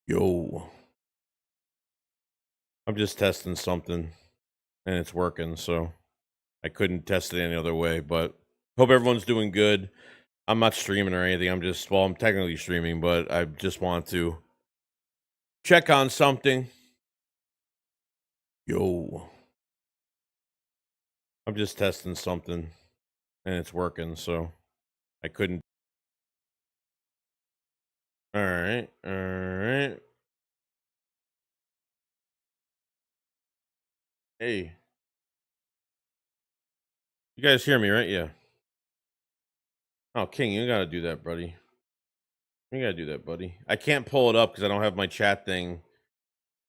Yo, I'm just testing something and it's working, so I couldn't test it any other way. But hope everyone's doing good. I'm not streaming or anything. I'm technically streaming, but I just want to check on something. Yo, I'm just testing something and it's working, so I couldn't. All right, all right. Hey, you guys hear me, right? Yeah. Oh, King, you gotta do that, buddy. You gotta do that, buddy. I can't pull it up because I don't have my chat thing.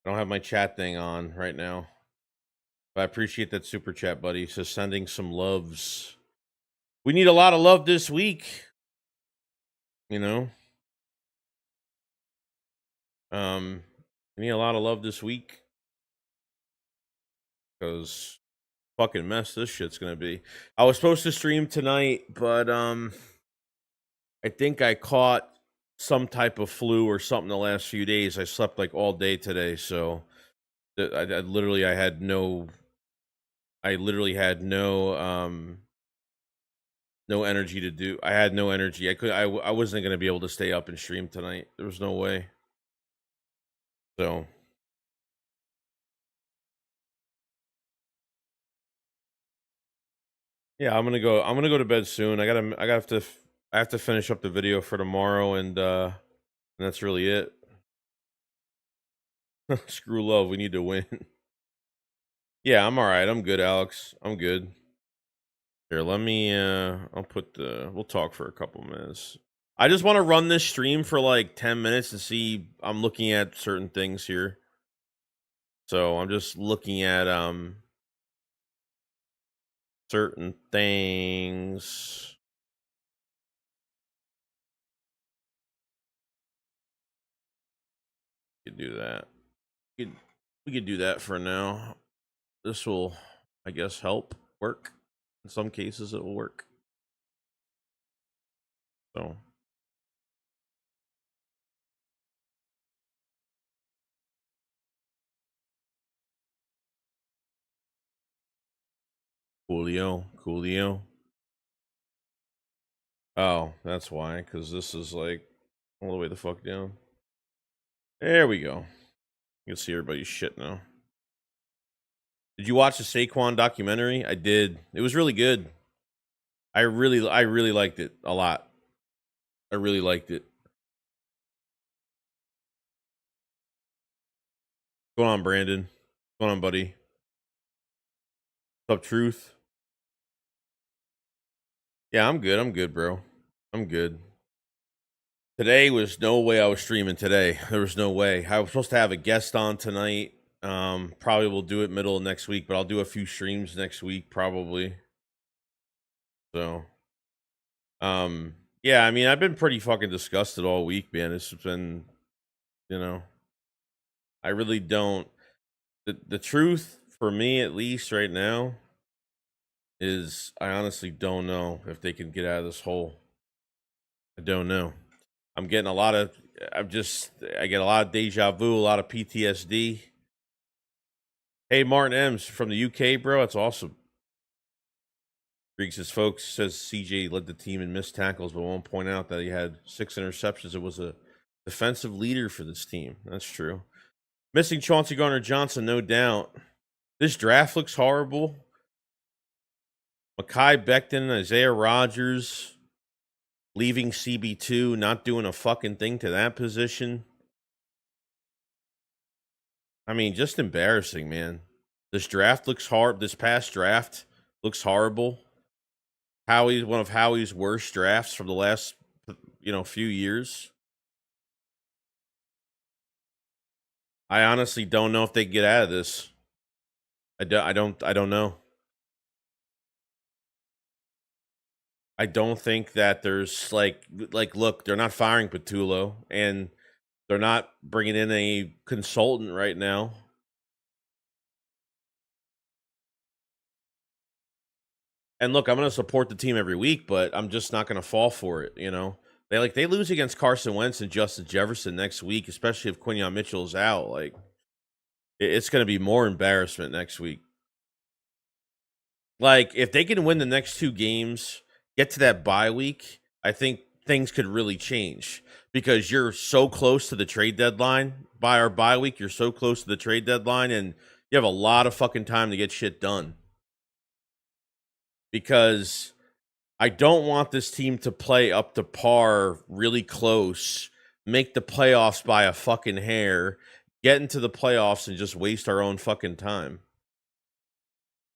I don't have my chat thing on right now. But I appreciate that super chat, buddy. So sending some loves. We need a lot of love this week. You know, um, we need a lot of love this week because fucking mess this shit's gonna be. I was supposed to stream tonight, but I think I caught some type of flu or something the last few days. I slept like all day today, so I literally I literally had no energy to do. I had no energy. I wasn't gonna be able to stay up and stream tonight. There was no way. So yeah, I'm gonna go to bed soon. I have to finish up the video for tomorrow, and that's really it. Screw love. We need to win. Yeah, I'm all right. I'm good, Alex. I'm good. Here, let me. I'll put the. We'll talk for a couple minutes. I just want to run this stream for like 10 minutes to see. I'm looking at certain things here. So I'm just looking at certain things. We could do that. We could do that for now. This will, I guess, help work. In some cases, it will work. So, Coolio. Oh, that's why. Because this is like all the way the fuck down. There we go. You can see everybody's shit now. Did you watch the Saquon documentary? I did. It was really good. I really liked it a lot. I really liked it. What's going on, Brandon? What's going on, buddy? What's up, Truth? Yeah, I'm good. I'm good, bro. I'm good. Today was no way I was streaming today. There was no way. I was supposed to have a guest on tonight. Probably will do it middle of next week, but I'll do a few streams next week probably. So, yeah, I mean, I've been pretty fucking disgusted all week, man. It's been, you know, I really don't. The truth for me, at least right now, is I honestly don't know if they can get out of this hole. I don't know. I'm getting a lot of. I get a lot of deja vu, a lot of PTSD. Hey, Martin M's from the UK, bro. That's awesome. Griggs, his folks says CJ led the team in missed tackles, but won't point out that he had 6 interceptions. It was a defensive leader for this team. That's true. Missing Chauncey Gardner-Johnson, no doubt. This draft looks horrible. Mekhi Becton, Isaiah Rodgers, leaving CB2, not doing a fucking thing to that position. I mean, just embarrassing, man. This draft looks hard. This past draft looks horrible. One of Howie's worst drafts from the last, few years. I honestly don't know if they get out of this. I don't know. I don't think that there's look, they're not firing Patullo and they're not bringing in a consultant right now. And look, I'm going to support the team every week, but I'm just not going to fall for it, They lose against Carson Wentz and Justin Jefferson next week, especially if Quinyon Mitchell's out. Like it's going to be more embarrassment next week. Like if they can win the next 2 games, get to that bye week, I think things could really change because you're so close to the trade deadline. By our bye week, you're so close to the trade deadline, and you have a lot of fucking time to get shit done. Because I don't want this team to play up to par really close, make the playoffs by a fucking hair, get into the playoffs and just waste our own fucking time.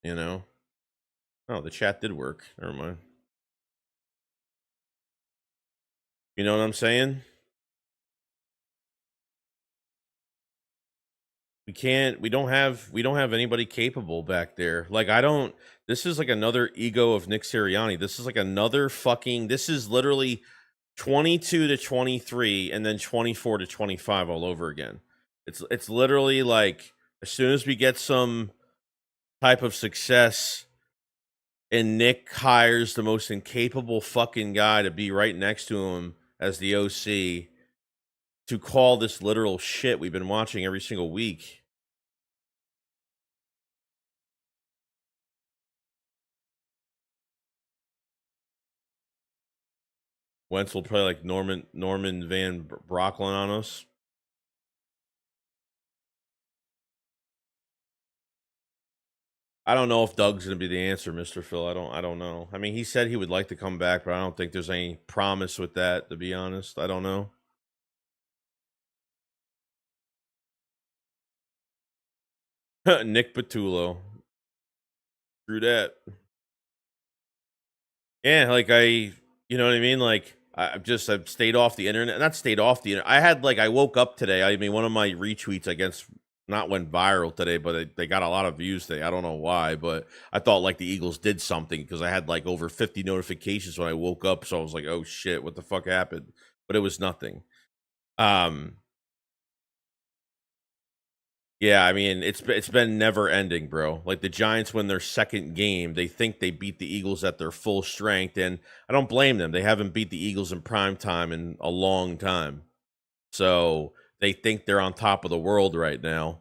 You know? Oh, the chat did work. Never mind. You know what I'm saying? We don't have anybody capable back there. Like this is like another ego of Nick Sirianni. This is like another this is literally 22 to 23 and then 24 to 25 all over again. It's literally like as soon as we get some type of success and Nick hires the most incapable fucking guy to be right next to him as the OC to call this literal shit we've been watching every single week. Wentz will play like Norman Van Brocklin on us. I don't know if Doug's going to be the answer, Mr. Phil. I don't know. I mean, he said he would like to come back, but I don't think there's any promise with that, to be honest. I don't know. Nick Patullo. Screw that. Yeah, like you know what I mean? Like I've stayed off the internet. Not stayed off the internet. I woke up today. I mean, one of my retweets, I guess, not went viral today, but they got a lot of views today. I don't know why, but I thought like the Eagles did something because I had like over 50 notifications when I woke up. So I was like, oh shit, what the fuck happened? But it was nothing. Yeah, I mean, it's been never ending, bro. Like the Giants win their second game, they think they beat the Eagles at their full strength, and I don't blame them. They haven't beat the Eagles in prime time in a long time. So they think they're on top of the world right now,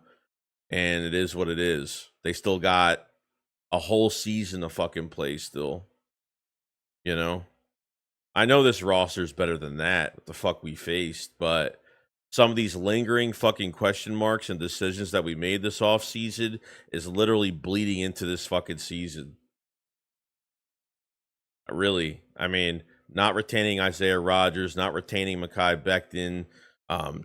and it is what it is. They still got a whole season to fucking play still. You know? I know this roster's better than that, what the fuck we faced, but some of these lingering fucking question marks and decisions that we made this offseason is literally bleeding into this fucking season. Really. I mean, not retaining Isaiah Rodgers, not retaining Mekhi Becton,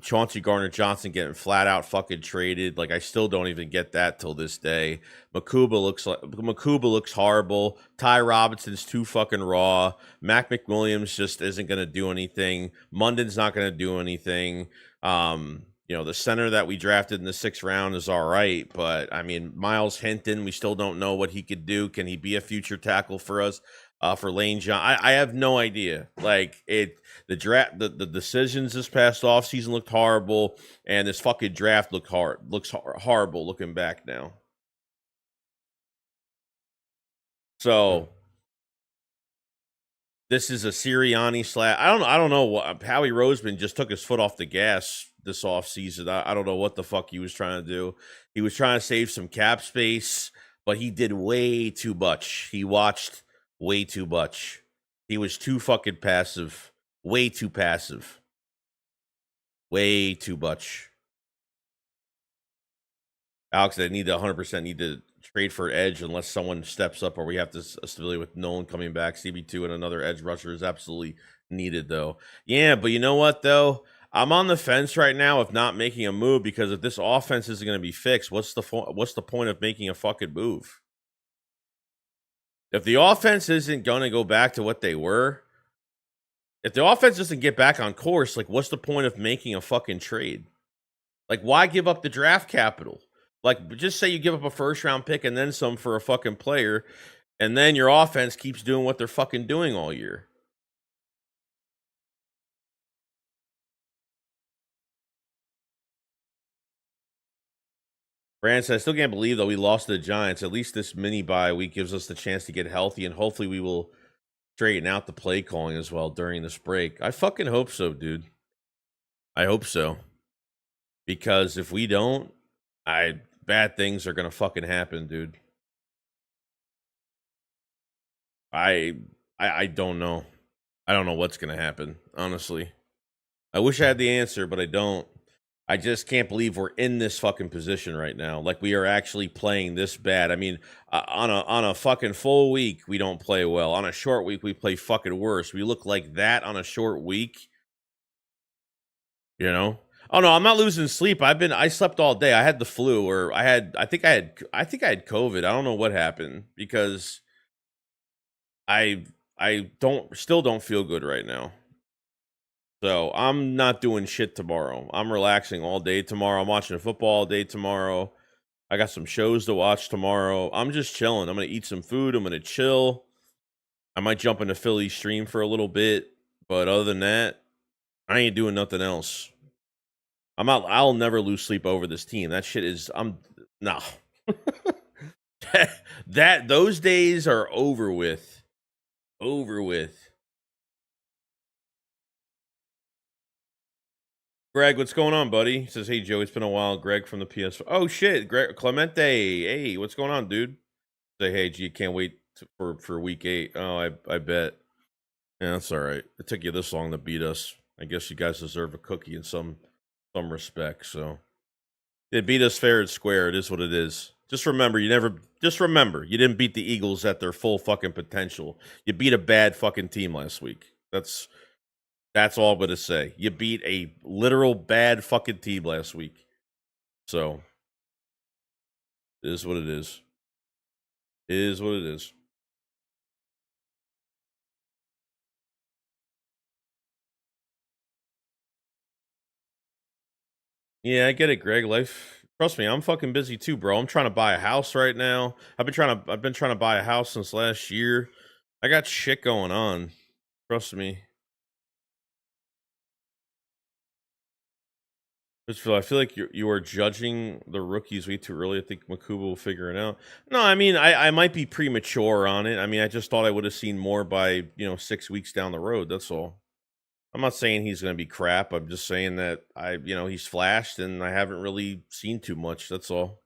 Chauncey Gardner-Johnson getting flat out fucking traded. Like I still don't even get that till this day. Makuba looks horrible. Ty Robinson's too fucking raw. Mac McWilliams just isn't gonna do anything. Munden's not gonna do anything. You know, the center that we drafted in the 6th round is all right, but I mean, Miles Hinton, we still don't know what he could do. Can he be a future tackle for us? For Lane John, I have no idea. Like the draft, the decisions this past offseason looked horrible, and this fucking draft looks horrible looking back now. So this is a Sirianni / I don't know what Howie Roseman just took his foot off the gas this offseason. I don't know what the fuck he was trying to do. He was trying to save some cap space, but he did way too much. He watched way too much. He was too fucking passive. Way too passive. Way too much. Alex, I need to 100% need to trade for edge unless someone steps up or we have to stability with Nolan coming back. CB2 and another edge rusher is absolutely needed, though. Yeah, but you know what, though? I'm on the fence right now of not making a move because if this offense isn't going to be fixed, what's the point of making a fucking move? If the offense isn't going to go back to what they were, if the offense doesn't get back on course, like what's the point of making a fucking trade? Like why give up the draft capital? Like just say you give up a 1st round pick and then some for a fucking player, and then your offense keeps doing what they're fucking doing all year. Brand says, I still can't believe, though, we lost to the Giants. At least this mini bye week gives us the chance to get healthy, and hopefully we will straighten out the play calling as well during this break. I fucking hope so, dude. I hope so. Because if we don't, bad things are gonna fucking happen, dude. I don't know. I don't know what's gonna happen, honestly. I wish I had the answer, but I don't. I just can't believe we're in this fucking position right now. Like we are actually playing this bad. I mean, on a fucking full week, we don't play well. On a short week, we play fucking worse. We look like that on a short week, you know? Oh no, I'm not losing sleep. I slept all day. I had the flu, or I think I had COVID. I don't know what happened because I don't feel good right now. So I'm not doing shit tomorrow. I'm relaxing all day tomorrow. I'm watching football all day tomorrow. I got some shows to watch tomorrow. I'm just chilling. I'm gonna eat some food. I'm gonna chill. I might jump into Philly stream for a little bit, but other than that, I ain't doing nothing else. I'll never lose sleep over this team. That shit is no. that those days are over with. Over with. Greg, what's going on, buddy? He says, hey, Joe, it's been a while. Greg from the PS. Oh, shit. Greg Clemente. Hey, what's going on, dude? Say, hey, gee, can't wait for week 8. Oh, I bet. Yeah, that's all right. It took you this long to beat us. I guess you guys deserve a cookie in some respect. So they beat us fair and square. It is what it is. Just remember, you didn't beat the Eagles at their full fucking potential. You beat a bad fucking team last week. That's all I'm gonna say. You beat a literal bad fucking team last week. So it is what it is. It is what it is. Yeah, I get it, Greg. Life, trust me, I'm fucking busy too, bro. I'm trying to buy a house right now. I've been trying to buy a house since last year. I got shit going on. Trust me. I feel like you are judging the rookies way too early. I think Makuba will figure it out. No, I mean I might be premature on it. I mean I just thought I would have seen more by 6 weeks down the road. That's all. I'm not saying he's going to be crap. I'm just saying that he's flashed and I haven't really seen too much. That's all.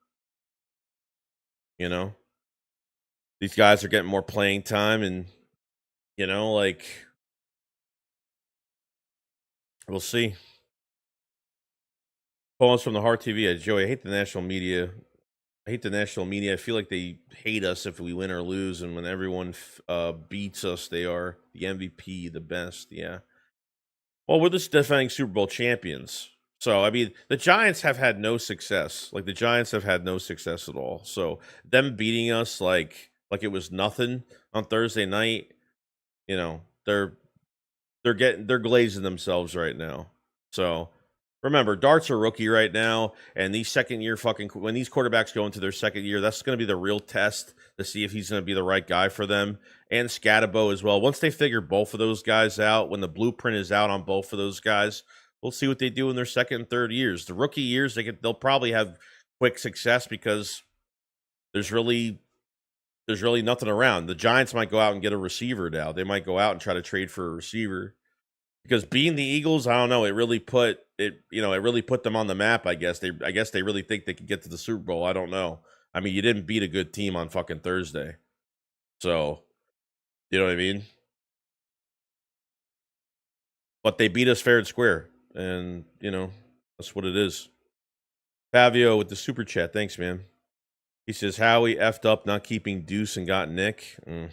These guys are getting more playing time and like we'll see. Pause from the Heart TV. Joey, I hate the national media. I feel like they hate us if we win or lose, and when everyone beats us, they are the MVP, the best. Yeah. Well, we're the defending Super Bowl champions. So, I mean, the Giants have had no success. Like, the Giants have had no success at all. So, them beating us like it was nothing on Thursday night, they're glazing themselves right now. So, remember, Dart's a rookie right now, and these when these quarterbacks go into their second year, that's going to be the real test to see if he's going to be the right guy for them. And Scatabo as well. Once they figure both of those guys out, when the blueprint is out on both of those guys, we'll see what they do in their second and third years. The rookie years, they'll probably have quick success because there's really nothing around. The Giants might go out and get a receiver now. They might go out and try to trade for a receiver. Because being the Eagles, I don't know, it really put them on the map, I guess. They really think they could get to the Super Bowl. I don't know. I mean, you didn't beat a good team on fucking Thursday. So, you know what I mean? But they beat us fair and square. And, that's what it is. Fabio with the super chat. Thanks, man. He says, Howie effed up not keeping Deuce and got Nick. Well,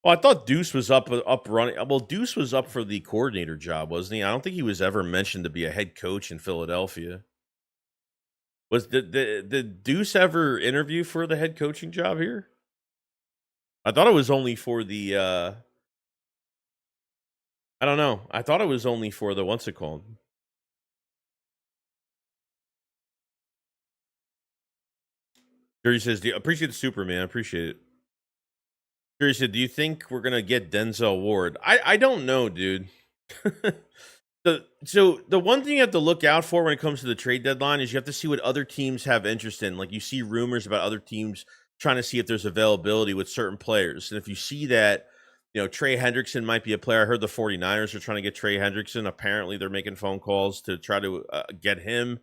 I thought Deuce was up running. Well, Deuce was up for the coordinator job, wasn't he? I don't think he was ever mentioned to be a head coach in Philadelphia. Did Deuce ever interview for the head coaching job here? I thought it was only for the I don't know. I thought it was only for the what's it called? Jerry says, appreciate the Superman. Appreciate it. Jerry said, do you think we're gonna get Denzel Ward? I don't know, dude. So the one thing you have to look out for when it comes to the trade deadline is you have to see what other teams have interest in. Like you see rumors about other teams trying to see if there's availability with certain players, and if you see that, Trey Hendrickson might be a player. I heard the 49ers are trying to get Trey Hendrickson. Apparently, they're making phone calls to try to get him.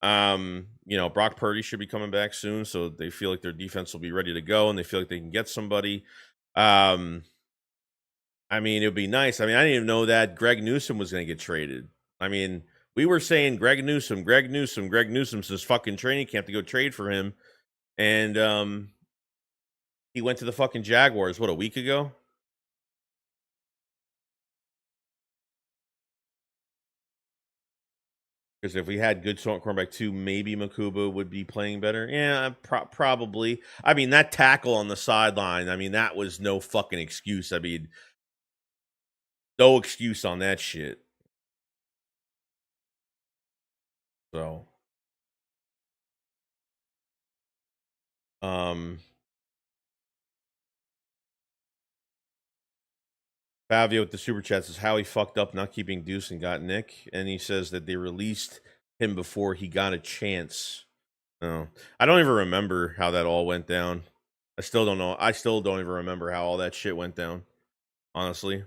Brock Purdy should be coming back soon, so they feel like their defense will be ready to go, and they feel like they can get somebody. It would be nice. I didn't even know that Greg Newsome was going to get traded. We were saying Greg Newsome since fucking training camp to go trade for him, and he went to the fucking Jaguars, a week ago? Because if we had good cornerback too, maybe Makuba would be playing better. Yeah, probably. That tackle on the sideline, that was no fucking excuse. No excuse on that shit. So, Fabio with the super chat says how he fucked up not keeping Deuce and got Nick, and he says that they released him before he got a chance. Oh, I don't even remember how that all went down. I still don't know. I still don't even remember how all that shit went down. Honestly.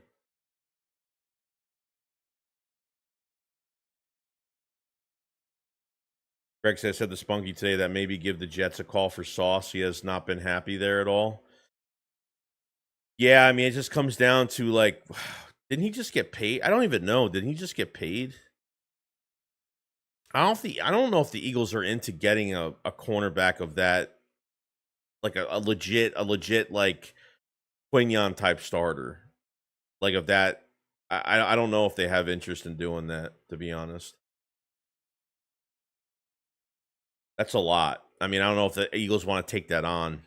Greg said to Spunky today that maybe give the Jets a call for Sauce. He has not been happy there at all. Yeah, it just comes down to like, didn't he just get paid? I don't even know. Did he just get paid? I don't know if the Eagles are into getting a cornerback of that, like a legit like Quignon type starter, like of that. I don't know if they have interest in doing that, to be honest. That's a lot. I don't know if the Eagles want to take that on.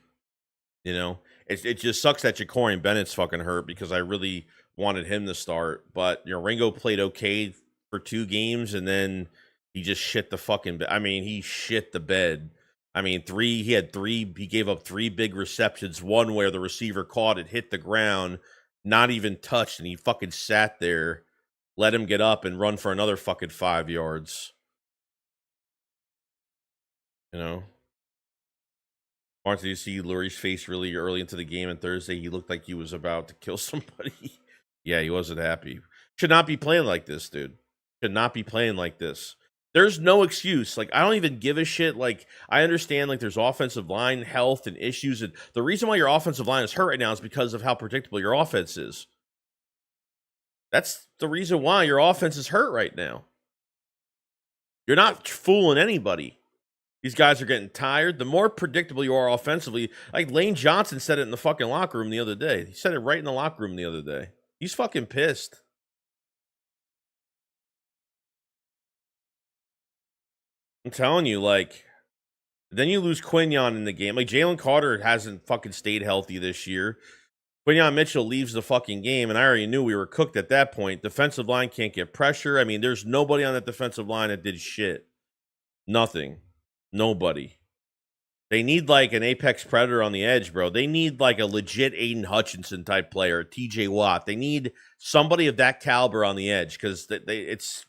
It just sucks that Ja'Cory Bennett's fucking hurt because I really wanted him to start. But Ringo played okay for 2 games and then he just shit the fucking he shit the bed. He gave up 3 big receptions, one where the receiver caught it, hit the ground, not even touched, and he fucking sat there, let him get up and run for another fucking 5 yards. Martin, did you see Lurie's face really early into the game on Thursday? He looked like he was about to kill somebody. Yeah, he wasn't happy. Should not be playing like this, dude. Should not be playing like this. There's no excuse. Like, I don't even give a shit. Like, I understand, like, there's offensive line health and issues. And the reason why your offensive line is hurt right now is because of how predictable your offense is. That's the reason why your offense is hurt right now. You're not fooling anybody. These guys are getting tired. The more predictable you are offensively, like Lane Johnson said it in the fucking locker room the other day. He said it right in the locker room the other day. He's fucking pissed. I'm telling you, like, then you lose Quignon in the game. Like, Jalen Carter hasn't fucking stayed healthy this year. Quignon Mitchell leaves the fucking game, and I already knew we were cooked at that point. Defensive line can't get pressure. There's nobody on that defensive line that did shit. Nothing. Nobody. They need like an apex predator on the edge, bro. They need like a legit Aiden Hutchinson type player, TJ Watt. They need somebody of that caliber on the edge because it's.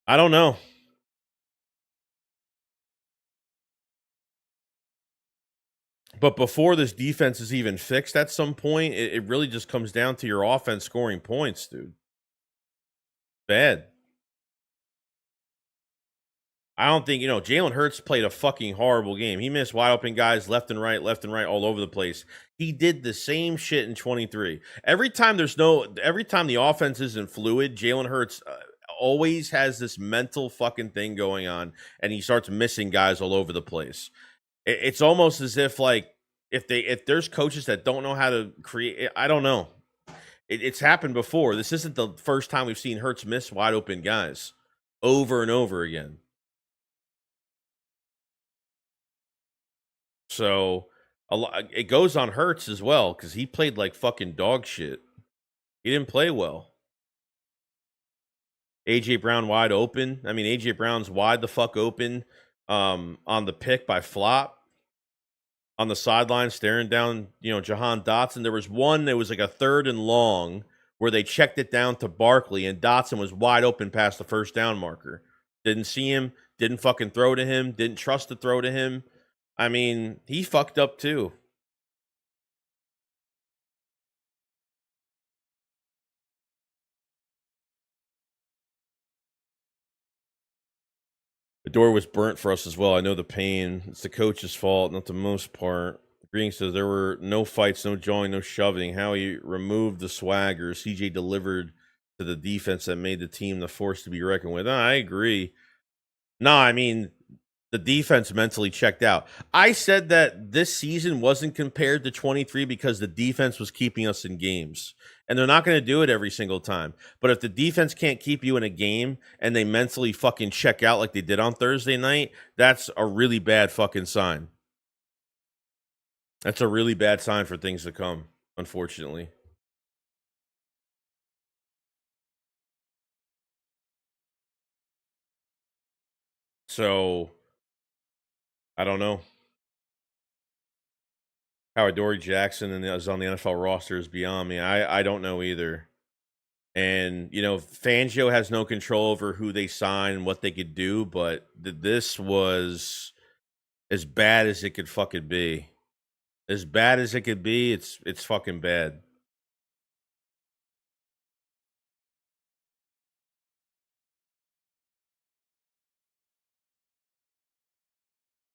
I don't know. But before this defense is even fixed at some point, it really just comes down to your offense scoring points, dude. Bad. I don't think, Jalen Hurts played a fucking horrible game. He missed wide open guys left and right, all over the place. He did the same shit in 23. Every time the offense isn't fluid, Jalen Hurts always has this mental fucking thing going on, and he starts missing guys all over the place. It's almost as if like if there's coaches that don't know how to create, I don't know. It's happened before. This isn't the first time we've seen Hurts miss wide open guys over and over again. So it goes on Hurts as well because he played like fucking dog shit. He didn't play well. AJ Brown wide open. AJ Brown's wide the fuck open on the pick by Flop on the sideline staring down, Jahan Dotson. There was one that was like a 3rd and long where they checked it down to Barkley and Dotson was wide open past the first down marker. Didn't see him, didn't fucking throw to him, didn't trust to throw to him. He fucked up too. The door was burnt for us as well. I know the pain. It's the coach's fault, not the most part. Green says there were no fights, no jawing, no shoving. Howie removed the swagger. CJ delivered to the defense that made the team the force to be reckoned with. I agree. No, I mean, the defense mentally checked out. I said that this season wasn't compared to 23 because the defense was keeping us in games. And they're not going to do it every single time. But if the defense can't keep you in a game and they mentally fucking check out like they did on Thursday night, that's a really bad fucking sign. That's a really bad sign for things to come, unfortunately. So, I don't know. How Adoree Jackson is on the NFL roster is beyond me. I don't know either. And, you know, Fangio has no control over who they sign and what they could do, but this was as bad as it could fucking be. As bad as it could be, it's fucking bad.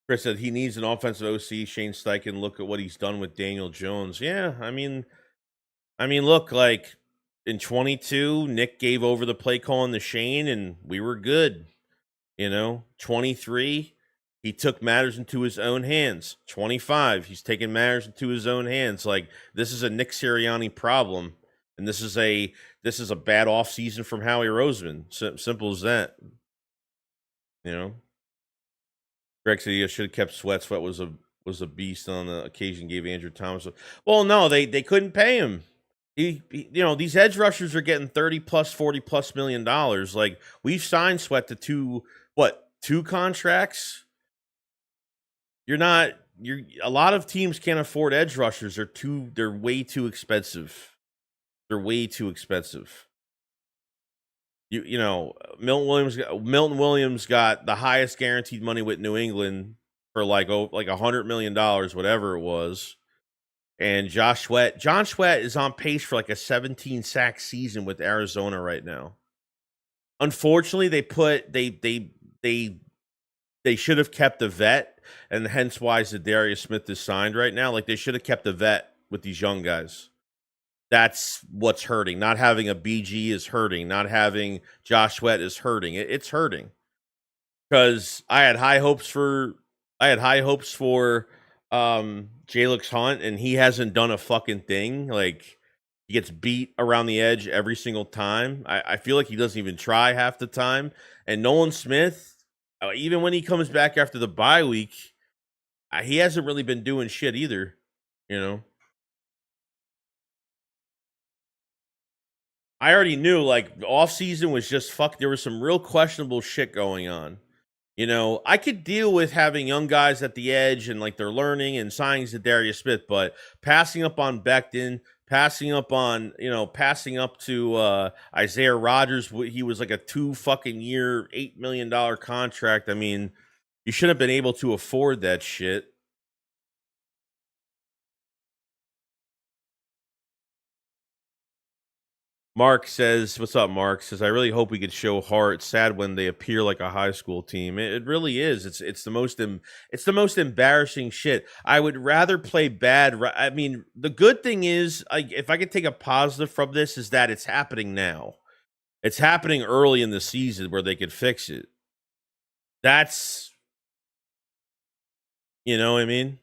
Chris said he needs an offensive OC. Shane Steichen, look at what he's done with Daniel Jones. Yeah, I mean, look, like in 22, Nick gave over the play calling to Shane, and we were good. You know, 23, he took matters into his own hands. 25, he's taking matters into his own hands. Like, this is a Nick Sirianni problem, and this is a bad offseason from Howie Roseman. Simple as that. You know, Greg said he should have kept Sweat. Sweat was a beast on the occasion. Gave Andrew Thomas. Well, no, they couldn't pay him. He, you know, these edge rushers are getting 30 plus, 40 plus $1 million. Like, we've signed Sweat to two contracts. A lot of teams can't afford edge rushers. They're way too expensive. They're way too expensive. You know, Milton Williams got the highest guaranteed money with New England for like $100 million, whatever it was. And John Sweat is on pace for like a 17 sack season with Arizona right now. Unfortunately, they should have kept the vet, and hence why Zadarius Smith is signed right now. Like, they should have kept the vet with these young guys. That's what's hurting. Not having a BG is hurting. Not having Josh Sweat is hurting. It's hurting. Because I had high hopes for Jalix Hunt, and he hasn't done a fucking thing. Like, he gets beat around the edge every single time. I feel like he doesn't even try half the time. And Nolan Smith, even when he comes back after the bye week, he hasn't really been doing shit either, you know? I already knew, like, the offseason was just there was some real questionable shit going on. You know, I could deal with having young guys at the edge and, like, they're learning and signing Zadarius Smith, but passing up on Becton, passing up to Isaiah Rodgers, he was like a 2 fucking year, $8 million contract. I mean, you shouldn't have been able to afford that shit. Mark says, "What's up?" Mark says, "I really hope we could show heart. It's sad when they appear like a high school team. It really is. It's the most embarrassing shit. I would rather play bad. I mean, the good thing is, if I could take a positive from this, is that it's happening now. It's happening early in the season where they could fix it. That's, you know what I mean."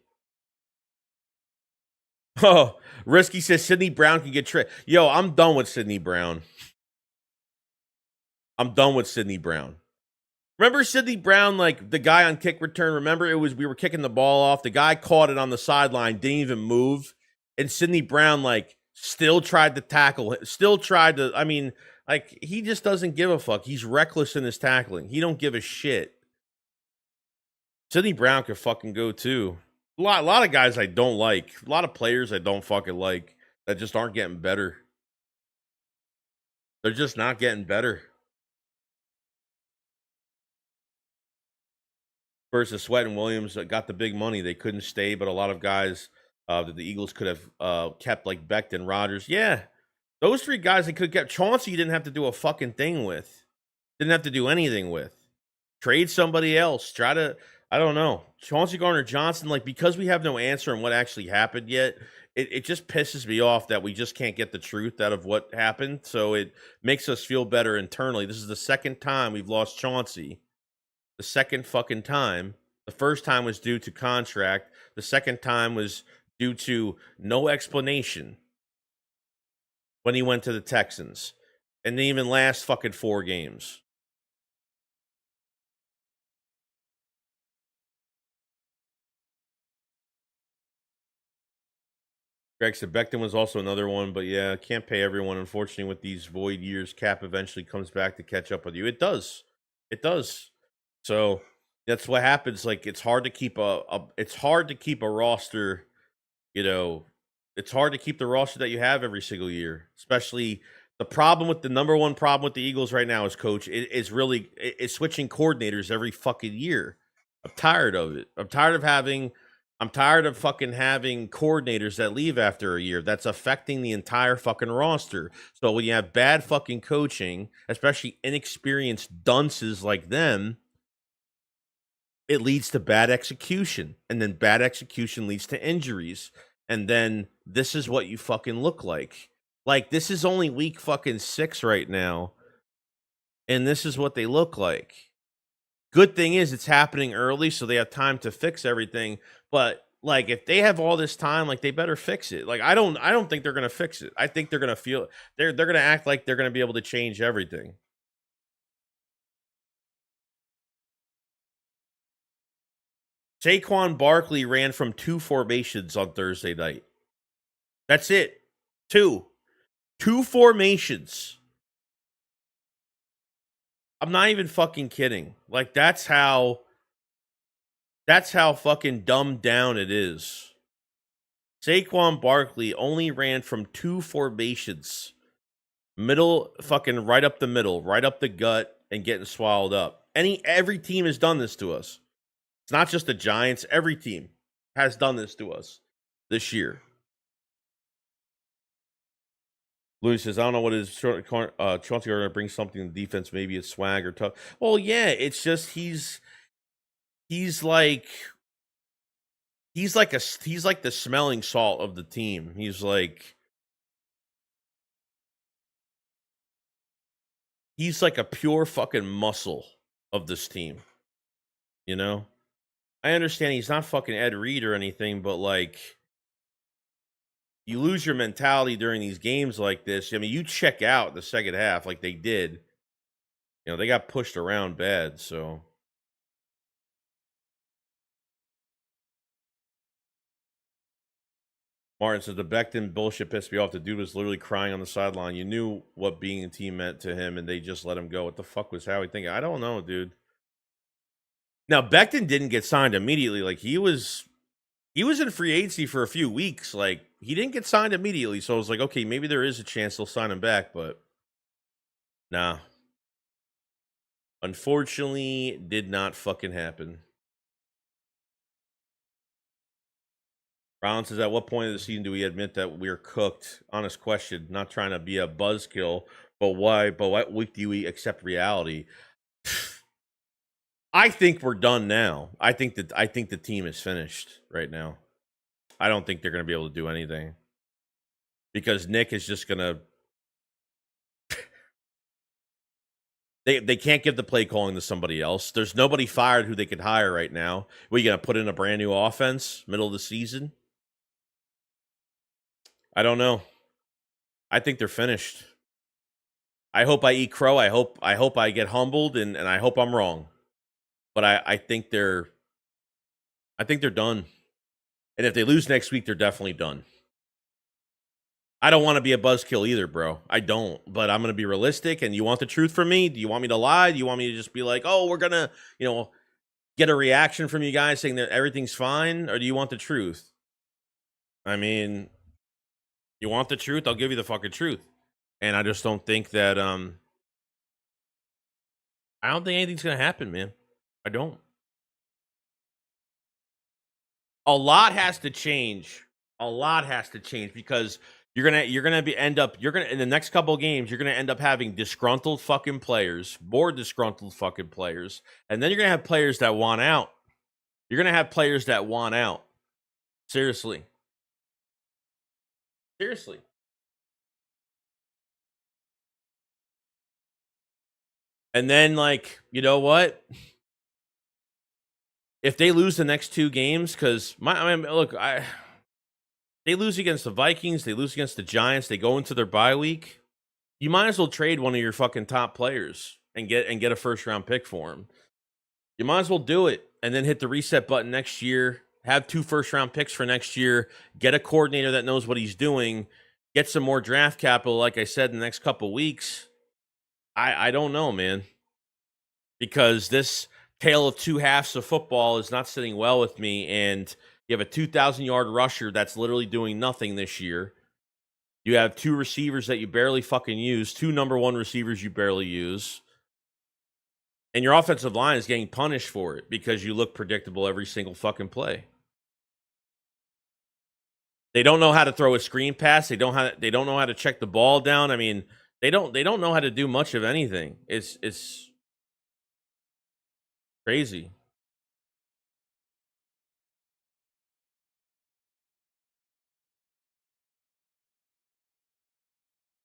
Oh, Risky says Sidney Brown can get traded. Yo, I'm done with Sidney Brown. I'm done with Sidney Brown. Remember Sidney Brown, like the guy on kick return? Remember we were kicking the ball off. The guy caught it on the sideline, didn't even move. And Sidney Brown, like, still tried to tackle, I mean, like, he just doesn't give a fuck. He's reckless in his tackling. He don't give a shit. Sidney Brown could fucking go too. A lot of guys I don't like. A lot of players I don't fucking like that just aren't getting better. They're just not getting better. Versus Sweat and Williams got the big money. They couldn't stay, but a lot of guys that the Eagles could have kept, like Becton, Rodgers. Yeah, those 3 guys they could have kept. Chauncey didn't have to do a fucking thing with. Didn't have to do anything with. Trade somebody else. Try to, I don't know. Chauncey Gardner-Johnson, like, because we have no answer on what actually happened yet, it just pisses me off that we just can't get the truth out of what happened. So it makes us feel better internally. This is the second time we've lost Chauncey. The second fucking time. The first time was due to contract. The second time was due to no explanation when he went to the Texans. And didn't even last fucking 4 games. Greg said Becton was also another one, but yeah, can't pay everyone. Unfortunately, with these void years, cap eventually comes back to catch up with you. It does. It does. So that's what happens. Like, it's hard to keep it's hard to keep a roster, you know, it's hard to keep the roster that you have every single year. Especially the problem with the number one problem with the Eagles right now is, coach, it's really it's switching coordinators every fucking year. I'm tired of it. I'm tired of fucking having coordinators that leave after a year. That's affecting the entire fucking roster. So when you have bad fucking coaching, especially inexperienced dunces like them, it leads to bad execution. And then bad execution leads to injuries. And then this is what you fucking look like. Like, this is only week fucking 6 right now. And this is what they look like. Good thing is it's happening early, so they have time to fix everything. But like, if they have all this time, like, they better fix it. Like, I don't think they're gonna fix it. I think they're gonna feel they're gonna act like they're gonna be able to change everything. Saquon Barkley ran from 2 formations on Thursday night. That's it. 2 formations. I'm not even fucking kidding. Like, that's how fucking dumbed down it is. Saquon Barkley only ran from 2 formations. Middle, fucking right up the middle, right up the gut, and getting swallowed up. Every team has done this to us. It's not just the Giants. Every team has done this to us this year. Louis says, I don't know what is Chauncey Gardner brings something to defense. Maybe it's swag or tough. Well, yeah, it's just he's like the smelling salt of the team. He's like a pure fucking muscle of this team. You know? I understand he's not fucking Ed Reed or anything, but like, you lose your mentality during these games like this. I mean, you check out the second half like they did. You know, they got pushed around bad, so. Martin says the Becton bullshit pissed me off. The dude was literally crying on the sideline. You knew what being a team meant to him, and they just let him go. What the fuck was Howie thinking? I don't know, dude. Now, Becton didn't get signed immediately. Like, he was in free agency for a few weeks. Like, he didn't get signed immediately. So I was like, okay, maybe there is a chance they'll sign him back, but nah. Unfortunately, did not fucking happen. Rollins says, at what point of the season do we admit that we're cooked? Honest question. Not trying to be a buzzkill, but why? But what week do we accept reality? I think we're done now. I think the team is finished right now. I don't think they're going to be able to do anything because Nick is just going to. They can't give the play calling to somebody else. There's nobody fired who they could hire right now. Are you going to put in a brand new offense middle of the season? I don't know. I think they're finished. I hope I eat crow. I hope I get humbled, and I hope I'm wrong. But I think they're done. And if they lose next week, they're definitely done. I don't want to be a buzzkill either, bro. I don't. But I'm going to be realistic. And you want the truth from me? Do you want me to lie? Do you want me to just be like, oh, we're going to, get a reaction from you guys saying that everything's fine? Or do you want the truth? I mean, you want the truth? I'll give you the fucking truth. And I just don't think that, I don't think anything's going to happen, man. I don't. A lot has to change. A lot has to change because You're gonna be end up you're gonna in the next couple of games you're gonna end up having disgruntled fucking players, more disgruntled fucking players, and then you're gonna have players that want out. You're gonna have players that want out. Seriously. Seriously. And then, like, you know what? If they lose the next 2 games, because they lose against the Vikings, they lose against the Giants, they go into their bye week. You might as well trade one of your fucking top players and get a first round pick for him. You might as well do it and then hit the reset button next year. Have 2 first round picks for next year. Get a coordinator that knows what he's doing. Get some more draft capital, like I said, in the next couple weeks. I don't know, man, because this tale of 2 halves of football is not sitting well with me. And you have a 2,000-yard rusher that's literally doing nothing this year. You have 2 receivers that you barely fucking use, 2 number 1 receivers you barely use. And your offensive line is getting punished for it because you look predictable every single fucking play. They don't know how to throw a screen pass. They don't know how to check the ball down. I mean, they don't know how to do much of anything. It's crazy.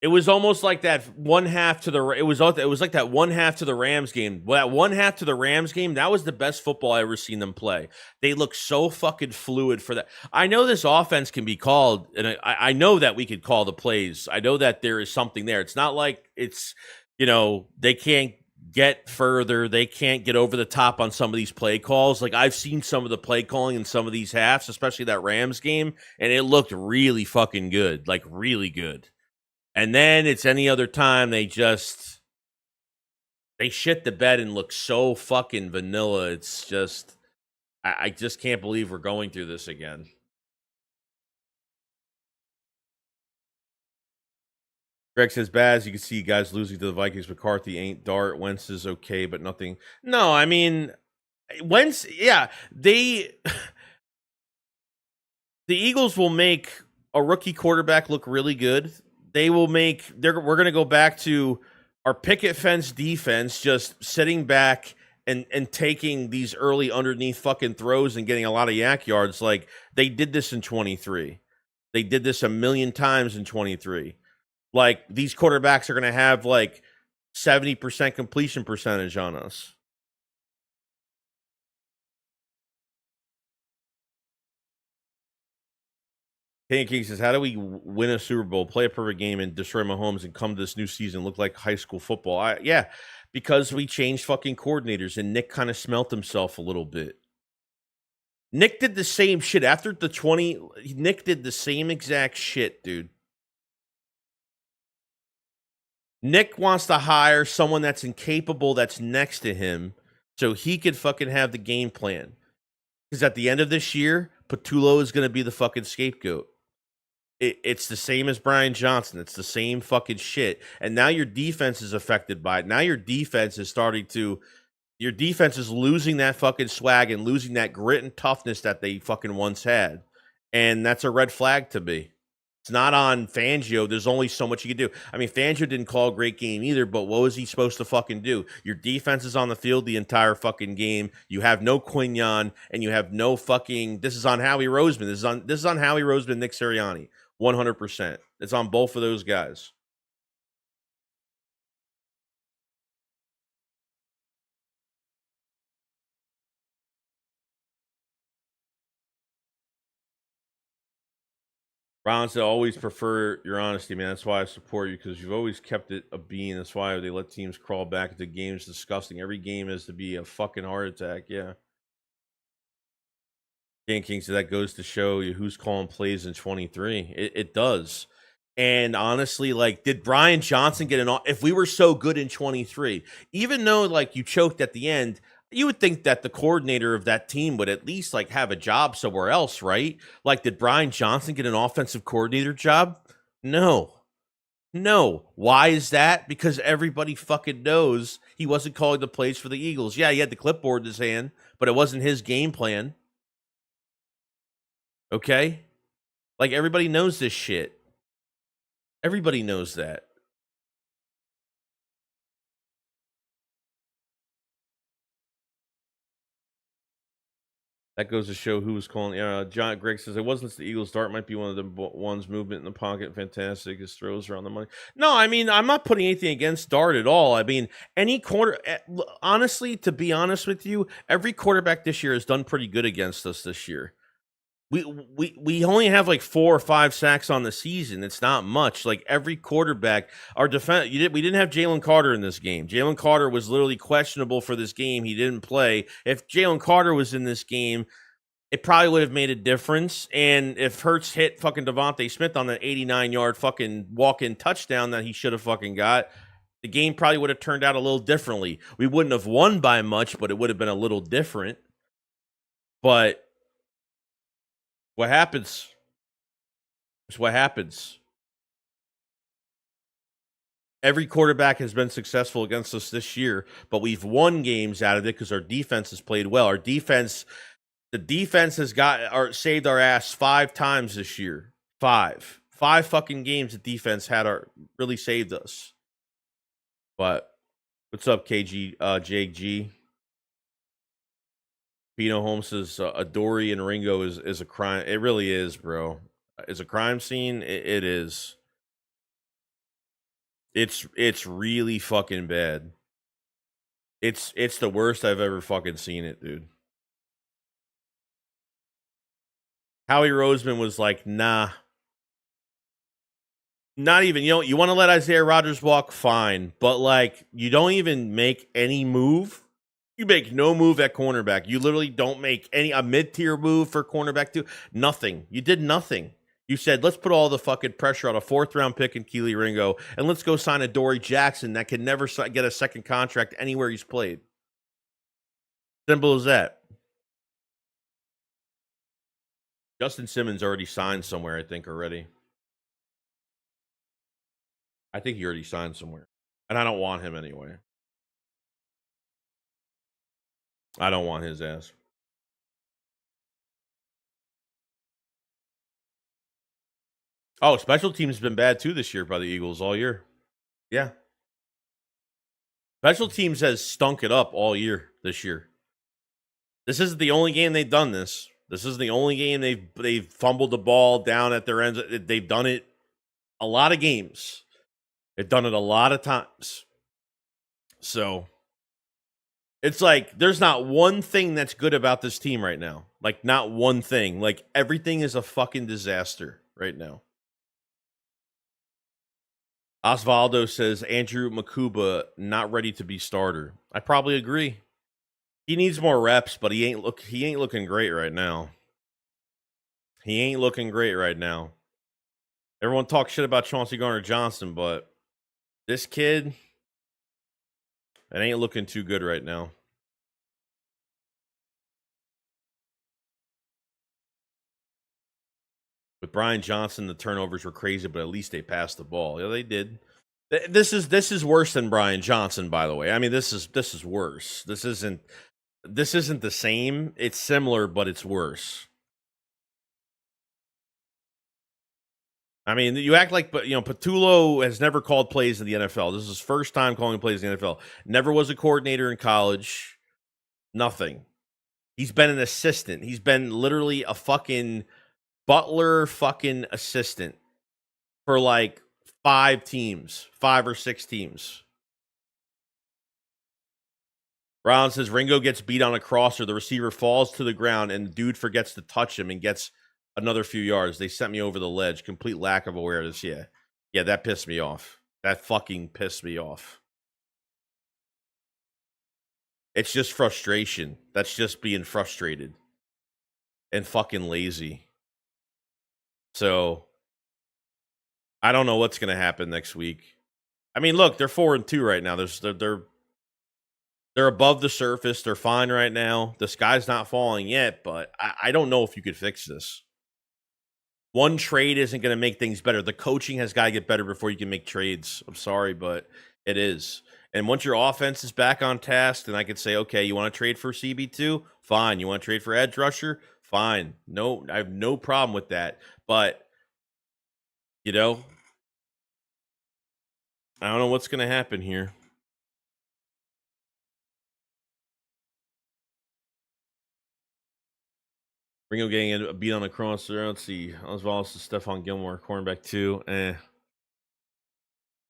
It was almost like that one half to the. It was like that one half to the Rams game. Well, that one half to the Rams game, that was the best football I ever seen them play. They look so fucking fluid for that. I know this offense can be called, and I know that we could call the plays. I know that there is something there. It's not like it's, they can't get further. They can't get over the top on some of these play calls. Like, I've seen some of the play calling in some of these halves, especially that Rams game, and it looked really fucking good. Like, really good. And then it's any other time they shit the bed and look so fucking vanilla. It's just, I just can't believe we're going through this again. Greg says, bad as you can see, guys losing to the Vikings. McCarthy ain't Dart. Wentz is okay, but nothing. No, I mean, Wentz, yeah, the Eagles will make a rookie quarterback look really good. We're going to go back to our picket fence defense, just sitting back and taking these early underneath fucking throws and getting a lot of yak yards. Like, they did this in 23. They did this a million times in 23. Like, these quarterbacks are going to have like 70% completion percentage on us. King says, how do we win a Super Bowl, play a perfect game, and destroy Mahomes and come to this new season look like high school football? Yeah, because we changed fucking coordinators, and Nick kind of smelt himself a little bit. Nick did the same shit. After the 20, Nick did the same exact shit, dude. Nick wants to hire someone that's incapable that's next to him so he could fucking have the game plan. Because at the end of this year, Patullo is going to be the fucking scapegoat. It's the same as Brian Johnson. It's the same fucking shit. And now your defense is affected by it. Now your defense is losing that fucking swag and losing that grit and toughness that they fucking once had. And that's a red flag to me. It's not on Fangio. There's only so much you can do. I mean, Fangio didn't call a great game either, but what was he supposed to fucking do? Your defense is on the field the entire fucking game. You have no Quignon, and you have no fucking. This is on Howie Roseman. This is on Howie Roseman, Nick Sirianni. 100%. It's on both of those guys. Ron said, always prefer your honesty, man. That's why I support you, because you've always kept it a bean. That's why they let teams crawl back into games. Disgusting. Every game has to be a fucking heart attack. Yeah. King said, that goes to show you who's calling plays in 23. It does. And honestly, like, did Brian Johnson get if we were so good in 23, even though like you choked at the end, you would think that the coordinator of that team would at least like have a job somewhere else, right? Like, did Brian Johnson get an offensive coordinator job? No. Why is that? Because everybody fucking knows he wasn't calling the plays for the Eagles. Yeah, he had the clipboard in his hand, but it wasn't his game plan. Okay? Like, everybody knows this shit. Everybody knows that. That goes to show who was calling. John Greg says it wasn't the Eagles' dart. Might be one of the ones. Movement in the pocket, fantastic. His throws are on the money. No, I mean I'm not putting anything against Dart at all. I mean any quarter. Honestly, to be honest with you, every quarterback this year has done pretty good against us this year. We only have like 4 or 5 sacks on the season. It's not much. Like every quarterback, our defense. We didn't have Jalen Carter in this game. Jalen Carter was literally questionable for this game. He didn't play. If Jalen Carter was in this game, it probably would have made a difference. And if Hurts hit fucking Devontae Smith on that 89-yard fucking walk-in touchdown that he should have fucking got, the game probably would have turned out a little differently. We wouldn't have won by much, but it would have been a little different. But what happens is what happens. Every quarterback has been successful against us this year, but we've won games out of it because our defense has played well. The defense has saved our ass 5 times this year. 5 fucking games the defense really saved us. But what's up, KG? Jake G. Pino Holmes says Adoree and Ringo is a crime. It really is, bro. It's a crime scene. It is. It's really fucking bad. It's the worst I've ever fucking seen it, dude. Howie Roseman was like, nah. Not even, you want to let Isaiah Rodgers walk? Fine. But, like, you don't even make any move. You make no move at cornerback. You literally don't make a mid-tier move for cornerback too. Nothing. You did nothing. You said, let's put all the fucking pressure on a 4th-round pick in Kelee Ringo, and let's go sign Adoree Jackson that can never get a second contract anywhere he's played. Simple as that. Justin Simmons already signed somewhere, I think, already. I think he already signed somewhere. And I don't want him anyway. I don't want his ass. Oh, special teams has been bad too this year by the Eagles all year. Yeah. Special teams has stunk it up all year this year. This isn't the only game they've done this. This is the only game they've fumbled the ball down at their ends. They've done it a lot of games. They've done it a lot of times. So it's like there's not one thing that's good about this team right now. Like not one thing. Like everything is a fucking disaster right now. Osvaldo says Andrew Makuba not ready to be starter. I probably agree. He needs more reps, but he ain't looking great right now. He ain't looking great right now. Everyone talks shit about Chauncey Gardner-Johnson, but this kid, it ain't looking too good right now. With Brian Johnson, the turnovers were crazy, but at least they passed the ball. Yeah, they did. This is worse than Brian Johnson, by the way. I mean, this is worse. This isn't the same. It's similar, but it's worse. I mean, you act like, but Patullo has never called plays in the NFL. This is his first time calling plays in the NFL. Never was a coordinator in college. Nothing. He's been an assistant. He's been literally a fucking butler fucking assistant for like 5 or 6 teams. Brown says Ringo gets beat on a crosser. The receiver falls to the ground and the dude forgets to touch him and gets another few yards. They sent me over the ledge. Complete lack of awareness. Yeah, that pissed me off. That fucking pissed me off. It's just frustration. That's just being frustrated and fucking lazy. So I don't know what's going to happen next week. I mean, look, they're 4-2 right now. They're above the surface. They're fine right now. The sky's not falling yet, but I don't know if you could fix this. One trade isn't going to make things better. The coaching has got to get better before you can make trades. I'm sorry, but it is. And once your offense is back on task, then I could say, okay, you want to trade for CB2? Fine. You want to trade for edge rusher? Fine. No, I have no problem with that. But, I don't know what's going to happen here. Ringo getting a beat on the cross there. Let's see. Oswald is Stephon Gilmore, cornerback 2.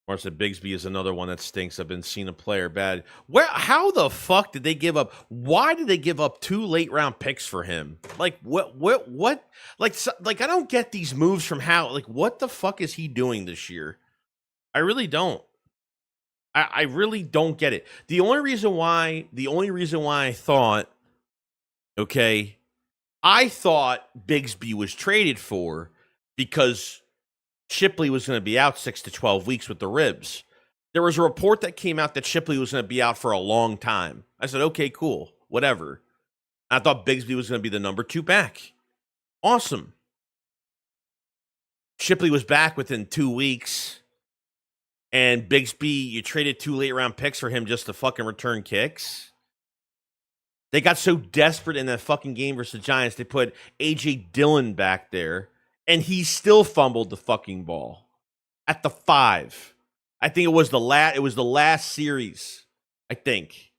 Marcus Bigsby is another one that stinks. I've been seeing a player bad. How the fuck did they give up? Why did they give up 2 late round picks for him? Like what? Like I don't get these moves from how. Like what the fuck is he doing this year? I really don't. I really don't get it. The only reason why I thought, okay, I thought Bigsby was traded for because Shipley was going to be out 6 to 12 weeks with the ribs. There was a report that came out that Shipley was going to be out for a long time. I said, okay, cool, whatever. I thought Bigsby was going to be the number 2 back. Awesome. Shipley was back within 2 weeks. And Bigsby, you traded 2 late round picks for him just to fucking return kicks. They got so desperate in that fucking game versus the Giants, they put A.J. Dillon back there, and he still fumbled the fucking ball at the 5. I think it was the last series, I think.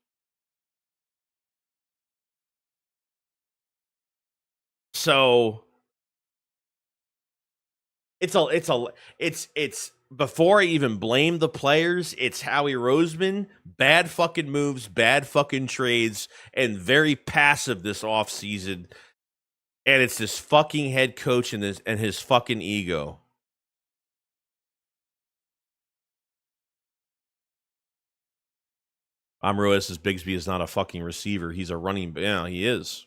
So it's before I even blame the players, it's Howie Roseman, bad fucking moves, bad fucking trades, and very passive this offseason. And it's this fucking head coach and his fucking ego. Amaro says Bigsby is not a fucking receiver. He's a running. Yeah, he is.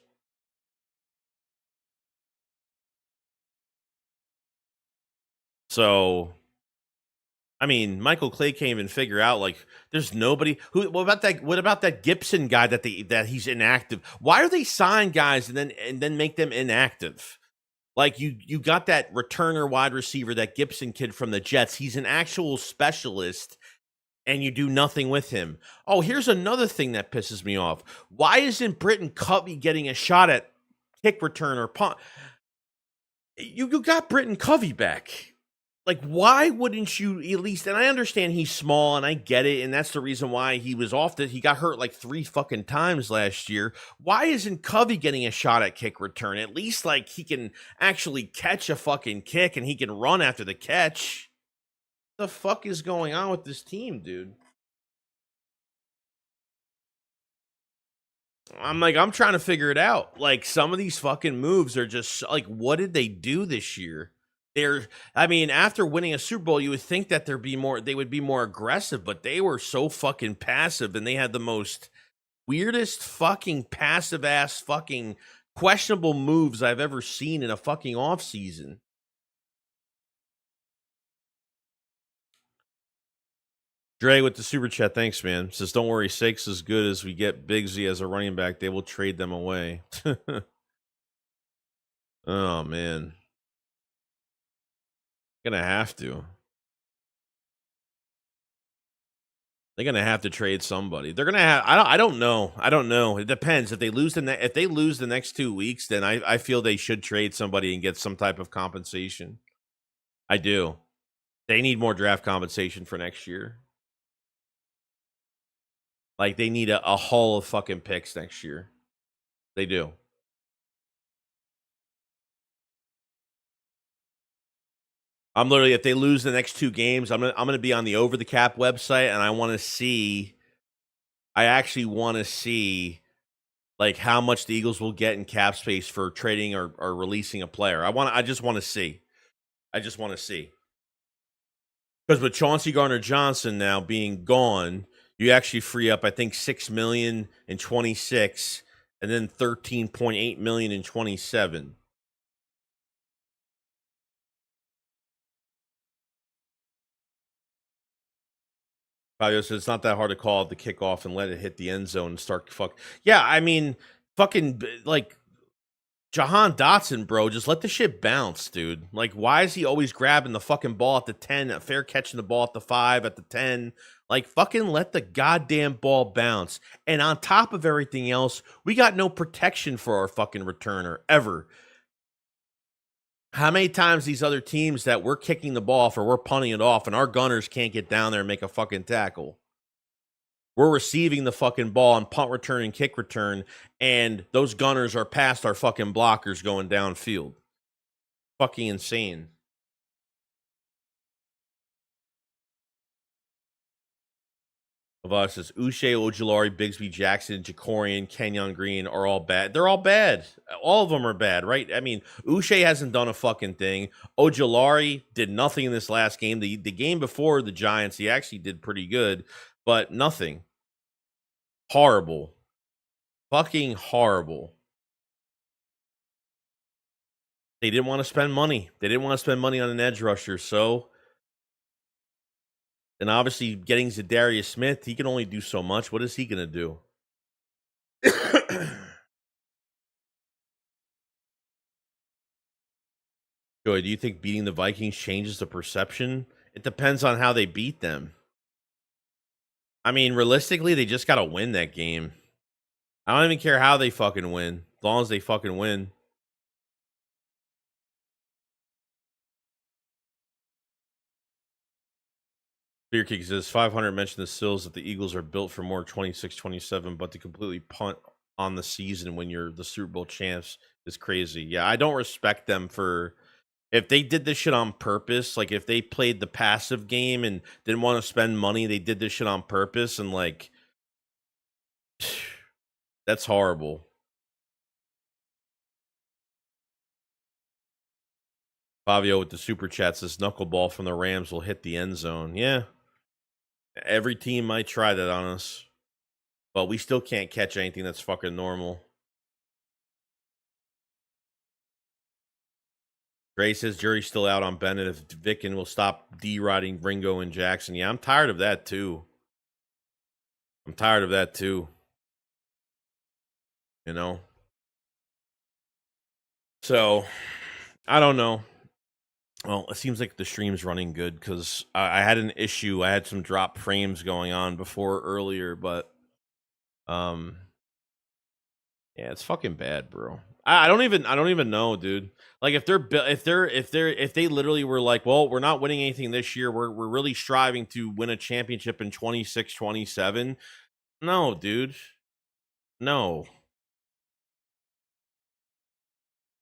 So, I mean, Michael Clay can't even figure out, like, there's nobody who. What about that Gibson guy that he's inactive? Why do they sign guys and then make them inactive? Like you got that returner wide receiver, that Gibson kid from the Jets. He's an actual specialist, and you do nothing with him. Oh, here's another thing that pisses me off. Why isn't Britton Covey getting a shot at kick return or punt? You got Britton Covey back. Like, why wouldn't you at least, and I understand he's small and I get it, and that's the reason why he was off he got hurt like 3 fucking times last year. Why isn't Covey getting a shot at kick return? At least like he can actually catch a fucking kick and he can run after the catch. What the fuck is going on with this team, dude? I'm trying to figure it out. Like, some of these fucking moves are just like, what did they do this year? After winning a Super Bowl, you would think that they would be more aggressive, but they were so fucking passive, and they had the most weirdest fucking passive ass fucking questionable moves I've ever seen in a fucking offseason. Dre with the super chat, thanks, man. Says, don't worry, Sakes as good as we get Bigsby as a running back, they will trade them away. Oh, man. Gonna have to. They're gonna have to trade somebody. They're gonna have. I don't know. It depends. If they lose the next 2 weeks, then I feel they should trade somebody and get some type of compensation. I do. They need more draft compensation for next year. Like, they need a haul of fucking picks next year. They do. I'm literally, if they lose the next 2 games, I'm gonna be on the Over the Cap website, and I actually want to see like how much the Eagles will get in cap space for trading or releasing a player. I just want to see. Because with Chauncey Gardner-Johnson now being gone, you actually free up, I think, $6 million in 26, and then $13.8 million in 27. Fabio says it's not that hard to call the kickoff and let it hit the end zone and start Yeah, I mean, fucking like Jahan Dotson, bro, just let the shit bounce, dude. Like, why is he always grabbing the fucking ball at the 10, a fair catching the ball at the 5, at the 10? Like, fucking let the goddamn ball bounce. And on top of everything else, we got no protection for our fucking returner, ever. How many times these other teams that we're kicking the ball off or we're punting it off and our gunners can't get down there and make a fucking tackle? We're receiving the fucking ball on punt return and kick return, and those gunners are past our fucking blockers going downfield. Fucking insane. Avaz says Uche, Ojulari, Bigsby, Jackson, Jacorian, Kenyon Green are all bad. They're all bad. All of them are bad, right? I mean, Uche hasn't done a fucking thing. Ojulari did nothing in this last game. The game before the Giants, he actually did pretty good, but nothing. Horrible. Fucking horrible. They didn't want to spend money. They didn't want to spend money on an edge rusher, so... And obviously, getting Zadarius Smith, he can only do so much. What is he going to do? Joey, do you think beating the Vikings changes the perception? It depends on how they beat them. I mean, realistically, they just got to win that game. I don't even care how they fucking win, as long as they fucking win. Beer Kick says 500 mentioned the Sills that the Eagles are built for more 26-27, but to completely punt on the season when you're the Super Bowl champs is crazy. Yeah, I don't respect them for... If they did this shit on purpose, like if they played the passive game and didn't want to spend money, they did this shit on purpose, and like, that's horrible. Fabio with the super chat says knuckleball from the Rams will hit the end zone. Yeah. Every team might try that on us, but we still can't catch anything that's fucking normal. Gray says jury's still out on Bennett if Vicken will stop deriding Ringo and Jackson. Yeah, I'm tired of that too. I'm tired of that too. You know? So, I don't know. Well, it seems like the stream's running good because I had an issue. I had some drop frames going on before earlier, but yeah, it's fucking bad, bro. I don't even know, dude. Like if they literally were like, well, we're not winning anything this year. We're really striving to win a championship in 26-27. No, dude. No.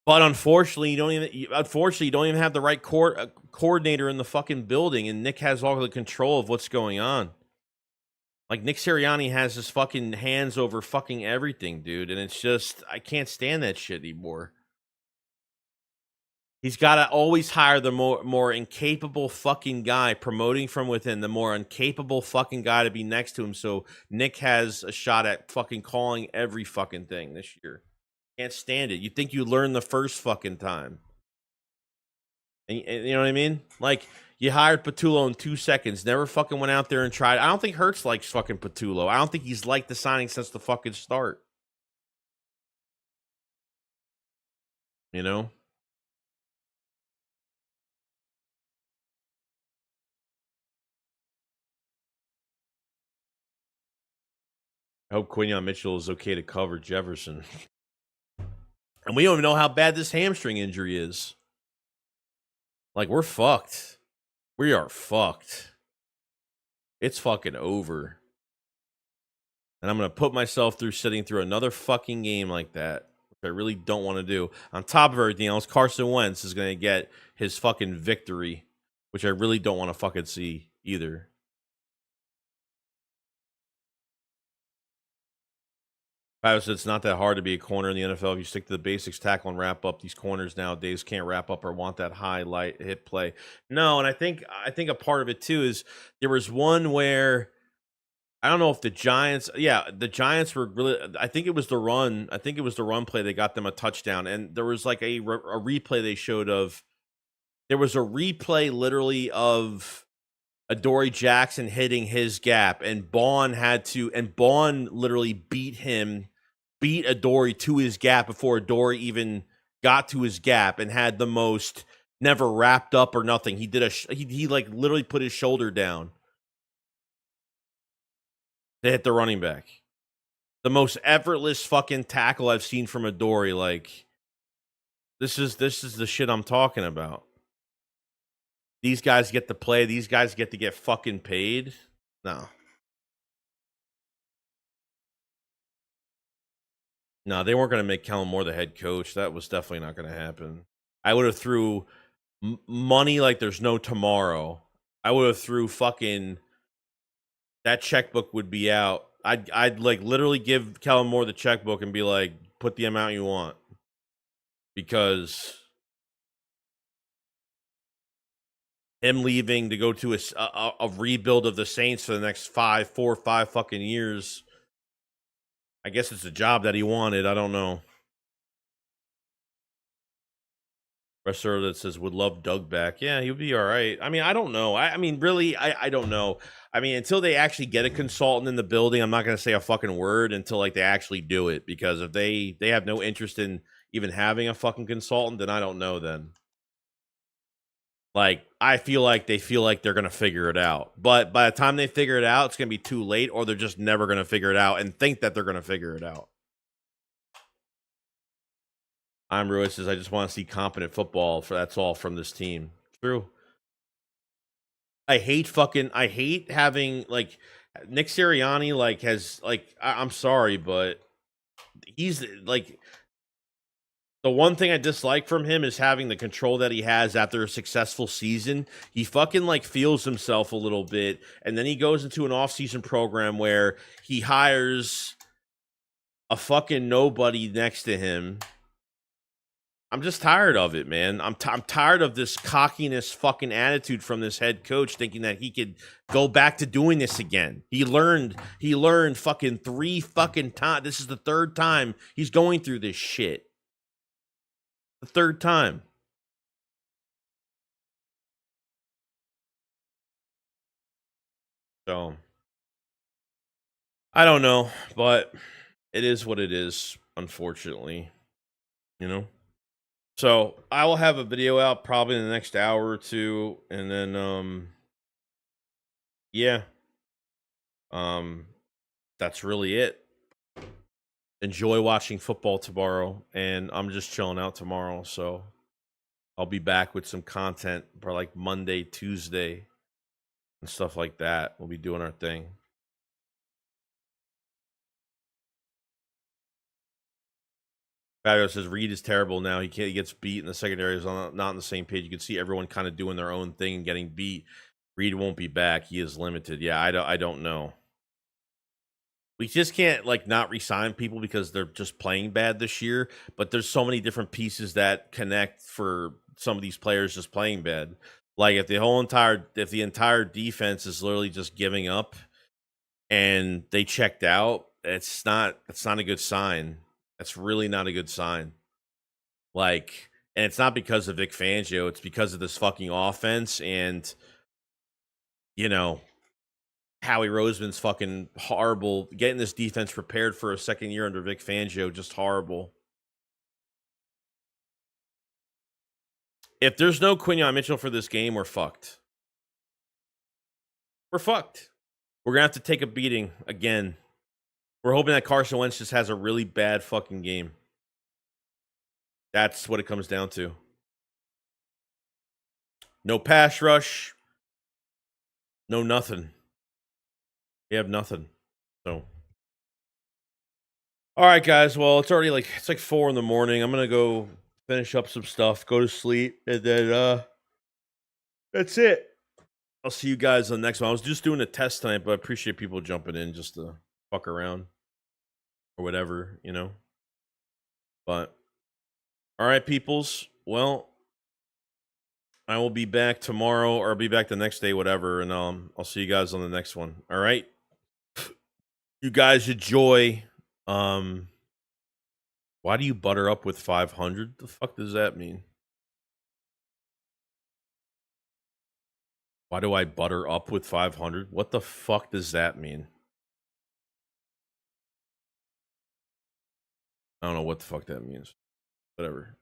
But unfortunately, you don't even have the right coordinator in the fucking building, and Nick has all the control of what's going on. Like Nick Sirianni has his fucking hands over fucking everything, dude, and it's just I can't stand that shit anymore. He's got to always hire the more incapable fucking guy, promoting from within, the more incapable fucking guy to be next to him. So Nick has a shot at fucking calling every fucking thing this year. Can't stand it. You think you learned the first fucking time. And you know what I mean? Like, you hired Patullo in 2 seconds, never fucking went out there and tried. I don't think Hurts likes fucking Patullo. I don't think he's liked the signing since the fucking start. You know? I hope Quinyon Mitchell is okay to cover Jefferson. And we don't even know how bad this hamstring injury is. Like, we're fucked. We are fucked. It's fucking over. And I'm going to put myself through sitting through another fucking game like that, which I really don't want to do. On top of everything else, Carson Wentz is going to get his fucking victory, which I really don't want to fucking see either. It's not that hard to be a corner in the NFL. If you stick to the basics, tackle and wrap up, these corners nowadays can't wrap up or want that highlight hit play. No, and I think a part of it too is there was one where I don't know if the Giants were really. I think it was the run. I think it was the run play that got them a touchdown, and there was like a replay they showed of. There was a replay literally of Adoree Jackson hitting his gap, and Baun literally beat Adoree to his gap before Adoree even got to his gap, and had the most never wrapped up or nothing. He did he like literally put his shoulder down to hit the running back. The most effortless fucking tackle I've seen from Adoree. Like, This is the shit I'm talking about. These guys get to play. These guys get to get fucking paid. No. No, they weren't going to make Kellen Moore the head coach. That was definitely not going to happen. I would have threw money like there's no tomorrow. I would have threw fucking that checkbook would be out. I'd like literally give Kellen Moore the checkbook and be like, put the amount you want, because him leaving to go to a rebuild of the Saints for the next 4 or 5 fucking years. I guess it's a job that he wanted. I don't know. Wrestler that says would love Doug back. Yeah, he would be all right. I mean, I don't know. I mean, really, I don't know. I mean, until they actually get a consultant in the building, I'm not going to say a fucking word until like they actually do it. Because if they have no interest in even having a fucking consultant, then I don't know. Then, like, I feel like they feel like they're going to figure it out. But by the time they figure it out, it's going to be too late, or they're just never going to figure it out and think that they're going to figure it out. I'm Ruiz says, I just want to see competent football. That's all from this team. True. I hate having like Nick Sirianni like has like I'm sorry, but he's like the one thing I dislike from him is having the control that he has after a successful season. He fucking like feels himself a little bit, and then he goes into an off-season program where he hires a fucking nobody next to him. I'm just tired of it, man. I'm tired of this cockiness fucking attitude from this head coach, thinking that he could go back to doing this again. He learned fucking 3 fucking times. This is the 3rd time he's going through this shit. The 3rd time. So I don't know, but it is what it is, unfortunately. You know? So I will have a video out probably in the next hour or 2, and then yeah. That's really it. Enjoy watching football tomorrow, and I'm just chilling out tomorrow, so I'll be back with some content for like Monday, Tuesday, and stuff like that. We'll be doing our thing. Fabio says Reed is terrible now. He gets beat in the secondary. Is not on the same page. You can see everyone kind of doing their own thing and getting beat. Reed won't be back. He is limited. Yeah, I don't know. We just can't like not re-sign people because they're just playing bad this year. But there's so many different pieces that connect for some of these players just playing bad. Like if the entire defense is literally just giving up and they checked out, that's not a good sign. That's really not a good sign. Like, and it's not because of Vic Fangio, it's because of this fucking offense and Howie Roseman's fucking horrible. Getting this defense prepared for a second year under Vic Fangio, just horrible. If there's no Quinyon Mitchell for this game, we're fucked. We're fucked. We're going to have to take a beating again. We're hoping that Carson Wentz just has a really bad fucking game. That's what it comes down to. No pass rush. No nothing. We have nothing. So. All right, guys. Well, it's like 4 in the morning. I'm going to go finish up some stuff, go to sleep, and then that's it. I'll see you guys on the next one. I was just doing a test tonight, but I appreciate people jumping in just to fuck around or whatever, But all right, peoples. Well, I will be back tomorrow, or I'll be back the next day, whatever, and I'll see you guys on the next one. All right. You guys enjoy. Why do you butter up with 500? The fuck does that mean? Why do I butter up with 500? What the fuck does that mean? I don't know what the fuck that means. Whatever.